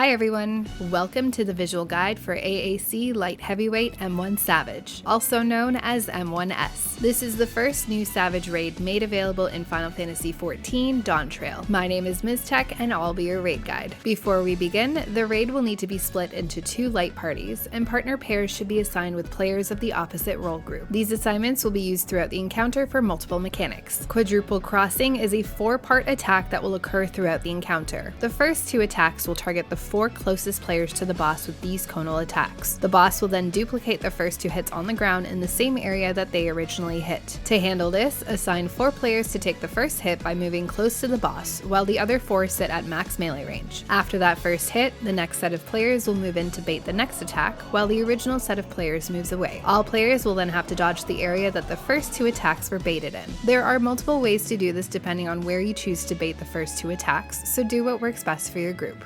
Hi everyone, welcome to the visual guide for AAC Light-Heavyweight M1 Savage, also known as M1S. This is the first new Savage raid made available in Final Fantasy XIV Dawntrail. My name is Ms. Tech and I'll be your raid guide. Before we begin, the raid will need to be split into 2 light parties, and partner pairs should be assigned with players of the opposite role group. These assignments will be used throughout the encounter for multiple mechanics. Quadruple Crossing is a 4-part attack that will occur throughout the encounter. The first 2 attacks will target the 4 closest players to the boss with these conal attacks. The boss will then duplicate the first 2 hits on the ground in the same area that they originally hit. To handle this, assign 4 players to take the first hit by moving close to the boss, while the other 4 sit at max melee range. After that first hit, the next set of players will move in to bait the next attack, while the original set of players moves away. All players will then have to dodge the area that the first 2 attacks were baited in. There are multiple ways to do this depending on where you choose to bait the first 2 attacks, so do what works best for your group.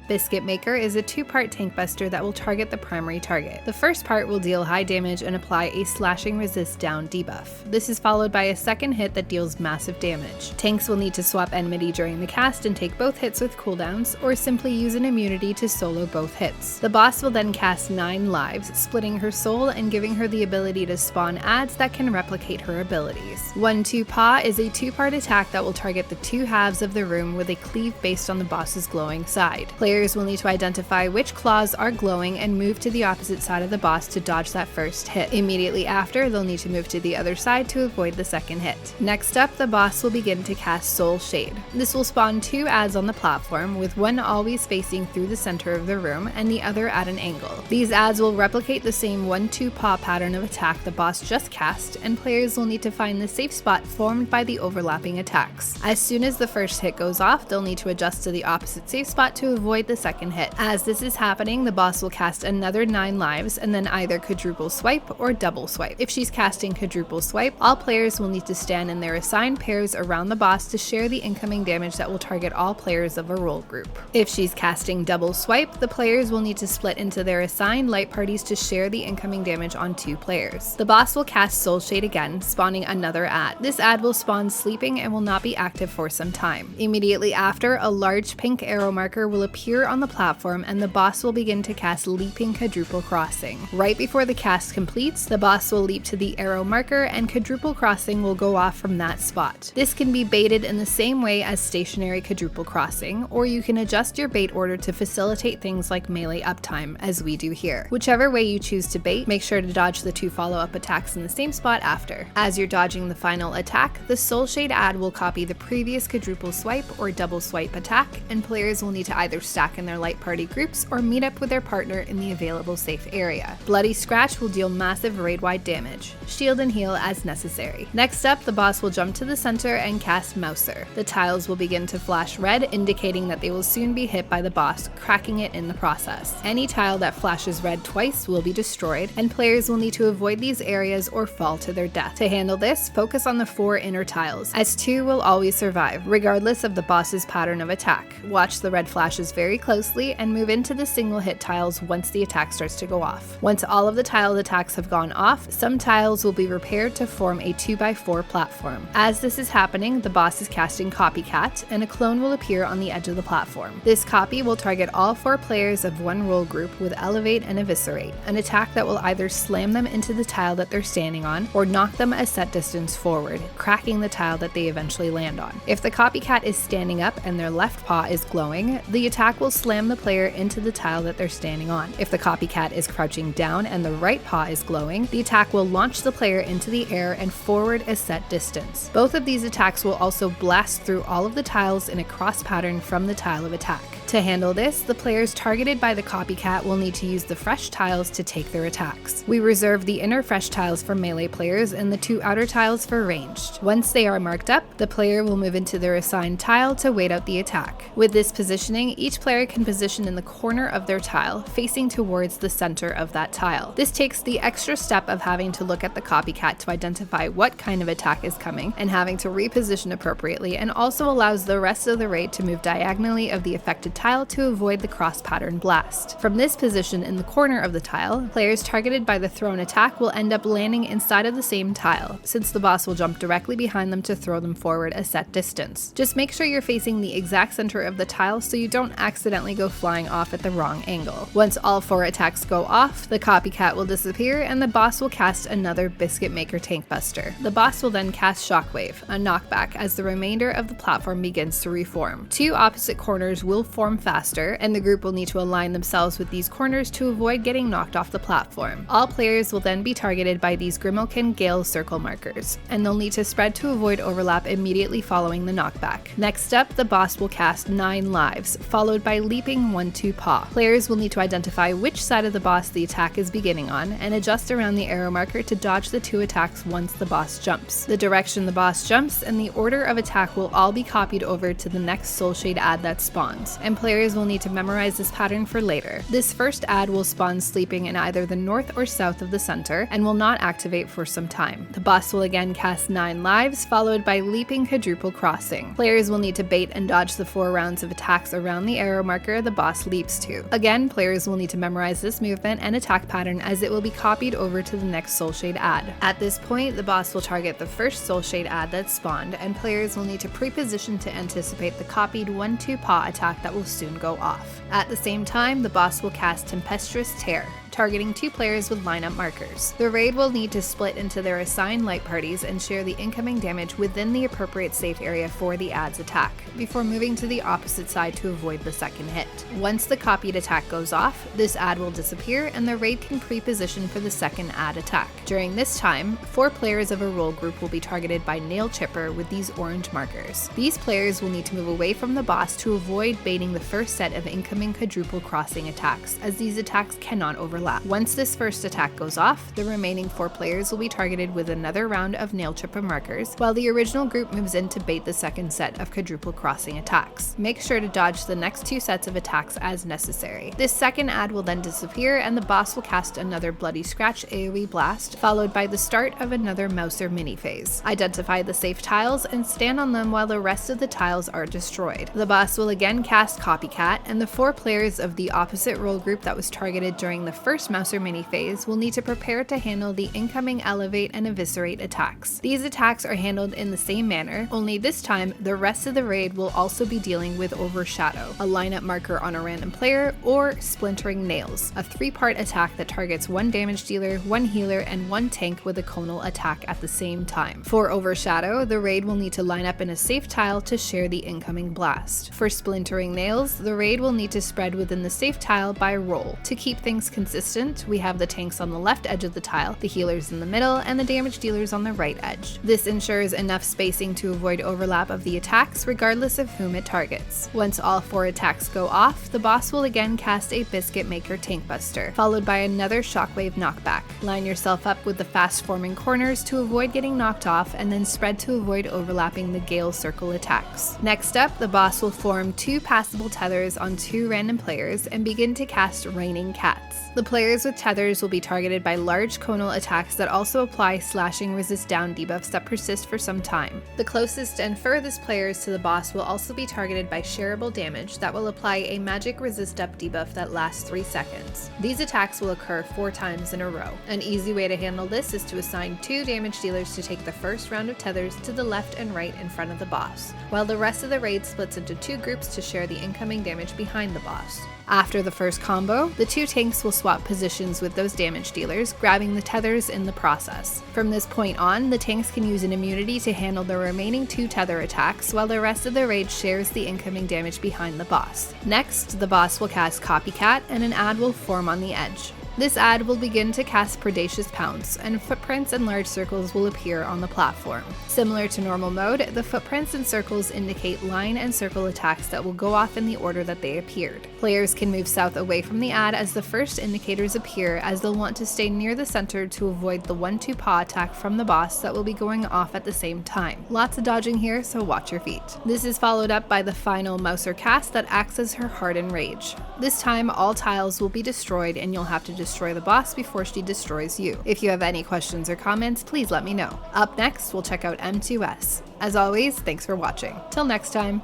Biscuit Maker is a 2-part tank buster that will target the primary target. The first part will deal high damage and apply a slashing resist down debuff. This is followed by a second hit that deals massive damage. Tanks will need to swap enmity during the cast and take both hits with cooldowns, or simply use an immunity to solo both hits. The boss will then cast 9 lives, splitting her soul and giving her the ability to spawn adds that can replicate her abilities. 1-2 Paw is a 2-part attack that will target the 2 halves of the room with a cleave based on the boss's glowing side. Players will need to identify which claws are glowing and move to the opposite side of the boss to dodge that first hit. Immediately after, they'll need to move to the other side to avoid the second hit. Next up, the boss will begin to cast Soulshade. This will spawn 2 adds on the platform, with one always facing through the center of the room and the other at an angle. These adds will replicate the same 1-2 paw pattern of attack the boss just cast, and players will need to find the safe spot formed by the overlapping attacks. As soon as the first hit goes off, they'll need to adjust to the opposite safe spot to avoid the second hit. As this is happening, the boss will cast another 9 lives and then either quadruple swipe or double swipe. If she's casting quadruple swipe, all players will need to stand in their assigned pairs around the boss to share the incoming damage that will target all players of a role group. If she's casting double swipe, the players will need to split into their assigned light parties to share the incoming damage on 2 players. The boss will cast Soulshade again, spawning another ad. This ad will spawn sleeping and will not be active for some time. Immediately after, a large pink arrow marker will appear on the platform and the boss will begin to cast Leaping Quadruple Crossing. Right before the cast completes, the boss will leap to the arrow marker and Quadruple Crossing will go off from that spot. This can be baited in the same way as stationary Quadruple Crossing, or you can adjust your bait order to facilitate things like melee uptime, as we do here. Whichever way you choose to bait, make sure to dodge the 2 follow-up attacks in the same spot after. As you're dodging the final attack, the Soulshade ad will copy the previous Quadruple Swipe or Double Swipe attack, and players will need to either stack in their light party groups or meet up with their partner in the available safe area. Bloody Scratch will deal massive raid-wide damage. Shield and heal as necessary. Next up, the boss will jump to the center and cast Mouser. The tiles will begin to flash red, indicating that they will soon be hit by the boss, cracking it in the process. Any tile that flashes red twice will be destroyed, and players will need to avoid these areas or fall to their death. To handle this, focus on the 4 inner tiles, as 2 will always survive, regardless of the boss's pattern of attack. Watch the red flashes very closely and move into the single hit tiles once the attack starts to go off. Once all of the tiled attacks have gone off, some tiles will be repaired to form a 2x4 platform. As this is happening, the boss is casting Copycat, and a clone will appear on the edge of the platform. This copy will target all 4 players of one role group with Elevate and Eviscerate, an attack that will either slam them into the tile that they're standing on or knock them a set distance forward, cracking the tile that they eventually land on. If the Copycat is standing up and their left paw is glowing, the attack will slam the player into the tile that they're standing on. If the Copycat is crouching down and the right paw is glowing, the attack will launch the player into the air and forward a set distance. Both of these attacks will also blast through all of the tiles in a cross pattern from the tile of attack. To handle this, the players targeted by the Copycat will need to use the fresh tiles to take their attacks. We reserve the inner fresh tiles for melee players and the 2 outer tiles for ranged. Once they are marked up, the player will move into their assigned tile to wait out the attack. With this positioning, each player can position in the corner of their tile, facing towards the center of that tile. This takes the extra step of having to look at the Copycat to identify what kind of attack is coming and having to reposition appropriately, and also allows the rest of the raid to move diagonally of the affected tile to avoid the cross pattern blast. From this position in the corner of the tile, players targeted by the thrown attack will end up landing inside of the same tile, since the boss will jump directly behind them to throw them forward a set distance. Just make sure you're facing the exact center of the tile so you don't accidentally go flying off at the wrong angle. Once all 4 attacks go off, the copycat will disappear and the boss will cast another Biscuit Maker Tank Buster. The boss will then cast Shockwave, a knockback, as the remainder of the platform begins to reform. 2 opposite corners will form faster, and the group will need to align themselves with these corners to avoid getting knocked off the platform. All players will then be targeted by these Grimoken Gale circle markers, and they'll need to spread to avoid overlap immediately following the knockback. Next up, the boss will cast 9 lives, followed by leaping 1-2 paw. Players will need to identify which side of the boss the attack is beginning on, and adjust around the arrow marker to dodge the 2 attacks once the boss jumps. The direction the boss jumps and the order of attack will all be copied over to the next Soulshade ad that spawns, and players will need to memorize this pattern for later. This first ad will spawn sleeping in either the north or south of the center, and will not activate for some time. The boss will again cast 9 lives, followed by leaping quadruple crossing. Players will need to bait and dodge the 4 rounds of attacks around the arrow marker the boss leaps to. Again, players will need to memorize this movement and attack pattern as it will be copied over to the next Soulshade ad. At this point, the boss will target the first Soulshade ad that spawned, and players will need to pre-position to anticipate the copied 1-2 paw attack that will soon go off. At the same time, the boss will cast Tempestuous Tear, targeting 2 players with lineup markers. The raid will need to split into their assigned light parties and share the incoming damage within the appropriate safe area for the ad's attack, before moving to the opposite side to avoid the second hit. Once the copied attack goes off, this ad will disappear and the raid can pre-position for the second ad attack. During this time, 4 players of a role group will be targeted by Nail Chipper with these orange markers. These players will need to move away from the boss to avoid baiting the first set of incoming quadruple crossing attacks, as these attacks cannot overlap. Once this first attack goes off, the remaining 4 players will be targeted with another round of Nail Chipper markers, while the original group moves in to bait the second set of quadruple crossing attacks. Make sure to dodge the next 2 sets of attacks as necessary. This second ad will then disappear and the boss will cast another Bloody Scratch AoE blast, followed by the start of another Mouser mini phase. Identify the safe tiles and stand on them while the rest of the tiles are destroyed. The boss will again cast Copycat, and the 4 players of the opposite role group that was targeted during the first Mouser mini phase will need to prepare to handle the incoming Elevate and Eviscerate attacks. These attacks are handled in the same manner, only this time the rest of the raid will also be dealing with Overshadow, a lineup marker on a random player, or Splintering Nails, a 3-part attack that targets 1 damage dealer, 1 healer, and 1 tank with a conal attack at the same time. For Overshadow, the raid will need to line up in a safe tile to share the incoming blast. For Splintering Nails, the raid will need to spread within the safe tile by role. To keep things consistent, we have the tanks on the left edge of the tile, the healers in the middle, and the damage dealers on the right edge. This ensures enough spacing to avoid overlap of the attacks regardless of whom it targets. Once all 4 attacks go off, the boss will again cast a Biscuit Maker Tank Buster, followed by another Shockwave knockback. Line yourself up with the fast forming corners to avoid getting knocked off, and then spread to avoid overlapping the Gale circle attacks. Next up, the boss will form 2 passable tethers on 2 random players and begin to cast Raining Cats. The players with tethers will be targeted by large conal attacks that also apply slashing resist down debuffs that persist for some time. The closest and furthest players to the boss will also be targeted by shareable damage that will apply a magic resist up debuff that lasts 3 seconds. These attacks will occur 4 times in a row. An easy way to handle this is to assign 2 damage dealers to take the first round of tethers to the left and right in front of the boss, while the rest of the raid splits into 2 groups to share the incoming damage behind the boss. After the first combo, the 2 tanks will swap positions with those damage dealers, grabbing the tethers in the process. From this point on, the tanks can use an immunity to handle the remaining 2 tether attacks, while the rest of the raid shares the incoming damage behind the boss. Next, the boss will cast Copycat, and an ad will form on the edge. This ad will begin to cast Predacious Pounce, and footprints and large circles will appear on the platform. Similar to normal mode, the footprints and circles indicate line and circle attacks that will go off in the order that they appeared. Players can move south away from the ad as the first indicators appear, as they'll want to stay near the center to avoid the 1-2 paw attack from the boss that will be going off at the same time. Lots of dodging here, so watch your feet. This is followed up by the final Mouser cast that acts as her Heart Enrage. This time, all tiles will be destroyed and you'll have to destroy the boss before she destroys you. If you have any questions or comments, please let me know. Up next, we'll check out M2S. As always, thanks for watching. Till next time.